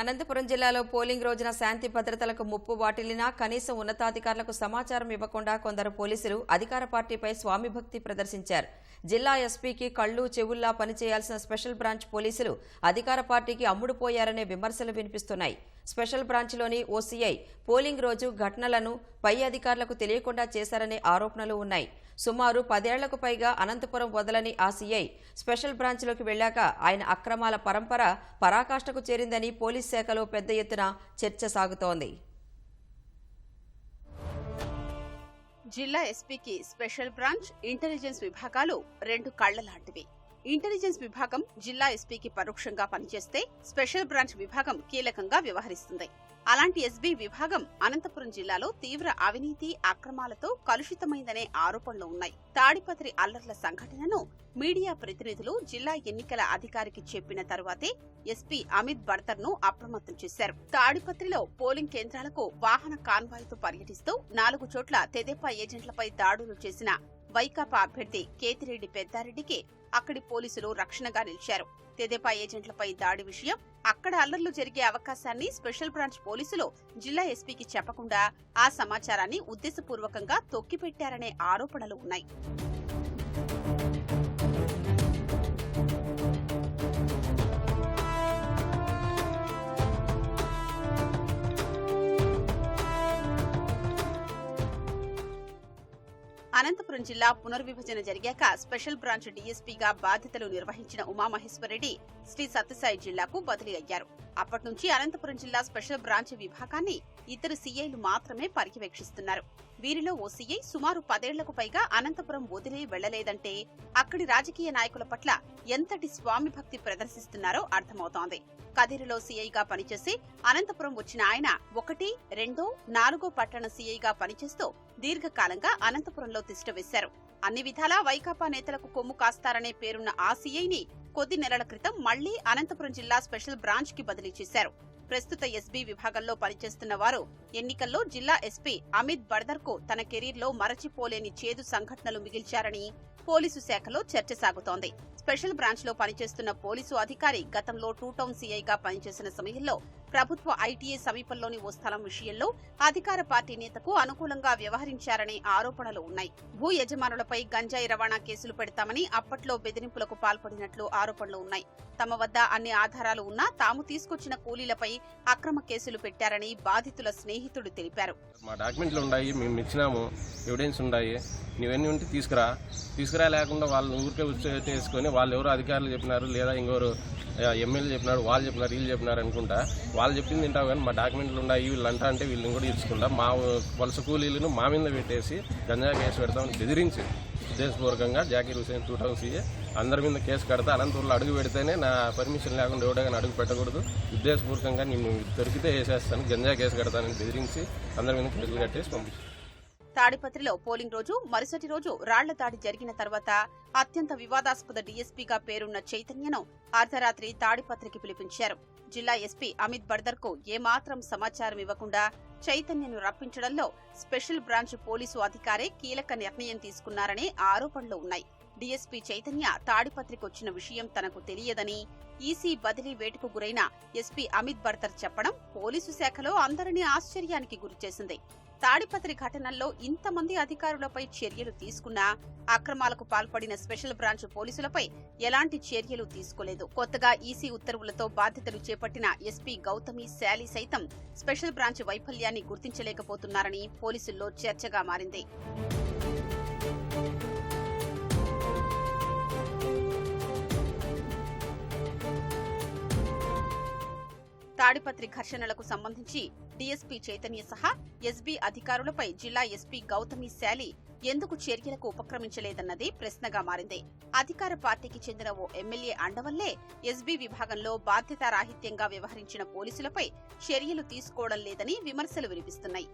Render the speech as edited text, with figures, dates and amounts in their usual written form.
అనంతపురం జిల్లాలో పోలింగ్ రోజున శాంతి భద్రతలకు ముప్పు వాటిల్లినా కనీసం ఉన్నతాధికారులకు సమాచారం ఇవ్వకుండా కొందరు పోలీసులు అధికార పార్టీపై స్వామిభక్తి ప్రదర్శించారు. జిల్లా ఎస్పీకి కళ్లు చెవుల్లా పనిచేయాల్సిన స్పెషల్ బ్రాంచ్ పోలీసులు అధికార పార్టీకి అమ్ముడుపోయారనే విమర్శలు వినిపిస్తున్నాయి. స్పెషల్ బ్రాంచ్లోని ఓసీఐ పోలింగ్ రోజు ఘటనలను పై అధికారులకు తెలియకుండా చేశారనే ఆరోపణలు ఉన్నాయి. సుమారు 10 ఏళ్లకు పైగా అనంతపురం వదలని ఆ సీఐ స్పెషల్ బ్రాంచ్లోకి వెళ్లాక ఆయన అక్రమాల పరంపర పరాకాష్ఠకు చేరిందని పోలీస్ శాఖలో పెద్ద ఎత్తున చర్చ సాగుతోంది. జిల్లా ఎస్పీకి స్పెషల్ బ్రాంచ్, ఇంటెలిజెన్స్ విభాగాలు రెండు కళ్ల లాంటివి. ఇంటెలిజెన్స్ విభాగం జిల్లా ఎస్పీకి పరోక్షంగా పనిచేస్తే స్పెషల్ బ్రాంచ్ విభాగం కీలకంగా వ్యవహరిస్తుంది. అలాంటి ఎస్బీ విభాగం అనంతపురం జిల్లాలో తీవ్ర అవినీతి, అక్రమాలతో కలుషితమైందనే ఆరోపణలు ఉన్నాయి. తాడిపత్రి అల్లర్ల సంఘటనను మీడియా ప్రతినిధులు జిల్లా ఎన్నికల అధికారికి చెప్పిన తరువాతే ఎస్పీ అమిత్ బర్దర్ ను అప్రమత్తం చేశారు. తాడిపత్రిలో పోలింగ్ కేంద్రాలకు వాహన కాన్వాయ్తో పర్యటిస్తూ 4 చోట్ల తెదేపా ఏజెంట్లపై దాడులు చేసిన వైకాపా అభ్యర్థి కేతిరెడ్డి పెద్దారెడ్డికి అక్కడి పోలీసులు రక్షణగా నిలిచారు. తెదేపా ఏజెంట్లపై దాడి విషయం, అక్కడ అల్లర్లు జరిగే అవకాశాన్ని స్పెషల్ బ్రాంచ్ పోలీసులు జిల్లా ఎస్పీకి చెప్పకుండా ఆ సమాచారాన్ని ఉద్దేశపూర్వకంగా తొక్కిపెట్టారనే ఆరోపణలు ఉన్నాయి. అనంతపురం జిల్లా పునర్విభజన జరిగాక స్పెషల్ బ్రాంచ్ డీఎస్పీగా బాధ్యతలు నిర్వహించిన ఉమామహేశ్వరరెడ్డి శ్రీ సత్యసాయి జిల్లాకు బదిలీ అయ్యారు. అప్పటి నుంచి అనంతపురం జిల్లా స్పెషల్ బ్రాంచ్ విభాగాన్ని ఇద్దరు సీఐలు మాత్రమే పర్యవేక్షిస్తున్నారు. వీరిలో ఓ సీఐ సుమారు 10 ఏళ్లకు పైగా అనంతపురం వదిలే వెళ్లలేదంటే అక్కడి రాజకీయ నాయకుల పట్ల ఎంతటి స్వామి భక్తి ప్రదర్శిస్తున్నారో అర్థమవుతోంది. కదిరిలో సీఐగా పనిచేసి అనంతపురం వచ్చిన ఆయన 1, 2, 4 పట్టణ సీఐగా పనిచేస్తూ దీర్ఘకాలంగా అనంతపురంలో తిష్టవేశారు. అన్ని విధాలా వైకాపా నేతలకు కొమ్ము కాస్తారనే పేరున్న ఆ సీఐని కొద్ది నెలల క్రితం మళ్లీ అనంతపురం జిల్లా స్పెషల్ బ్రాంచ్ కి బదిలీ చేశారు. ప్రస్తుత ఎస్బీ విభాగంలో పనిచేస్తున్న వారు ఎన్నికల్లో జిల్లా ఎస్పీ అమిత్ బర్దర్ కు తన కెరీర్లో మరచిపోలేని చేదు సంఘటనలు మిగిల్చారని పోలీసు శాఖలో చర్చ సాగుతోంది. స్పెషల్ బ్రాంచ్ లో పనిచేస్తున్న పోలీసు అధికారి గతంలో 2 టౌన్ సీఐగా పనిచేసిన సమయంలో ప్రభుత్వ ఐటీఏ సమీపంలోని ఓ స్థలం విషయంలో అధికార పార్టీ నేతకు అనుకూలంగా వ్యవహరించారనే ఆరోపణలు ఉన్నాయి. భూ యజమానులపై గంజాయి రవాణా కేసులు పెడతామని అప్పట్లో బెదిరింపులకు పాల్పడినట్లు ఆరోపణలు ఉన్నాయి. తమ వద్ద అన్ని ఆధారాలు ఉన్నా తాము తీసుకొచ్చిన కూలీలపై అక్రమ కేసులు పెట్టారని బాధితుల స్నేహితుడు తెలిపారు. మా డాక్యుమెంట్లు ఉన్నాయి, మేము ఇచ్చినాము, ఎవిడెన్స్ ఉన్నాయి, నీవన్నీ ఉంటే తీసుకురా లేకుండా వాళ్ళు ఊరికే వేసుకొని వాళ్ళు ఎవరు అధికారులు చెప్పినారు లేదా ఇంకొరు ఎమ్మెల్యే చెప్పినారు, వాళ్ళు చెప్పినారు, వీళ్ళు చెప్పినారు అనుకుంటా వాళ్ళు చెప్పింది తింటావు. కానీ మా డాక్యుమెంట్లు ఉన్నాయి వీళ్ళు అంటా అంటే వీళ్ళని కూడా తీసుకుంటా మా వలస కూలీలను మా మీద పెట్టేసి గంజా కేసు పెడతామని బెదిరించి ఉద్దేశపూర్వకంగా జాకీర్ హుసేన్ 2 టౌన్ సీఏ అందరి మీద కేసు కడతా, అనంతపురంలో అడుగు పెడితేనే నా పర్మిషన్ లేకుండా ఎవడో కానీ అడుగు పెట్టకూడదు, ఉద్దేశపూర్వకంగా నేను దొరికితే వేసేస్తాను, గంజా కేసు కడతానని బెదిరించి అందరి మీద కేసులు కట్టేసి పంపించాను. తాడిపత్రిలో పోలింగ్ రోజు మరుసటి రోజు రాళ్ల దాడి జరిగిన తర్వాత అత్యంత వివాదాస్పద డీఎస్పీగా పేరున్న చైతన్యను అర్ధరాత్రి తాడిపత్రికి పిలిపించారు. జిల్లా ఎస్పీ అమిత్ బర్దర్ కు ఏమాత్రం సమాచారం ఇవ్వకుండా చైతన్యను రప్పించడంలో స్పెషల్ బ్రాంచ్ పోలీసు అధికారే కీలక నిర్ణయం తీసుకున్నారనే ఆరోపణలు ఉన్నాయి. డీఎస్పీ చైతన్య తాడిపత్రికి వచ్చిన విషయం తనకు తెలియదని ఈసీ బదిలీ వేటుకు గురైన ఎస్పీ అమిత్ బర్దర్ చెప్పడం పోలీసు శాఖలో అందరినీ ఆశ్చర్యానికి గురిచేసింది. తాడిపత్రి ఘటనల్లో ఇంతమంది అధికారులపై చర్యలు తీసుకున్నా అక్రమాలకు పాల్పడిన స్పెషల్ బ్రాంచ్ పోలీసులపై ఎలాంటి చర్యలు తీసుకోలేదు. కొత్తగా ఈసీ ఉత్తర్వులతో బాధ్యతలు చేపట్టిన ఎస్పీ గౌతమి, శాలి సైతం స్పెషల్ బ్రాంచ్ వైఫల్యాన్ని గుర్తించలేకపోతున్నారని పోలీసుల్లో చర్చగా మారింది. తాడిపత్రి ఘర్షణలకు సంబంధించి డీఎస్పీ చైతన్య సహా ఎస్బీ అధికారులపై జిల్లా ఎస్పీ గౌతమి, శాలి ఎందుకు చర్యలకు ఉపక్రమించలేదన్నది ప్రశ్నగా మారింది. అధికార పార్టీకి చెందిన ఓ ఎమ్మెల్యే అండవల్లే ఎస్బీ విభాగంలో బాధ్యతారాహిత్యంగా వ్యవహరించిన పోలీసులపై చర్యలు తీసుకోవడం లేదని విమర్శలు వినిపిస్తున్నాయి.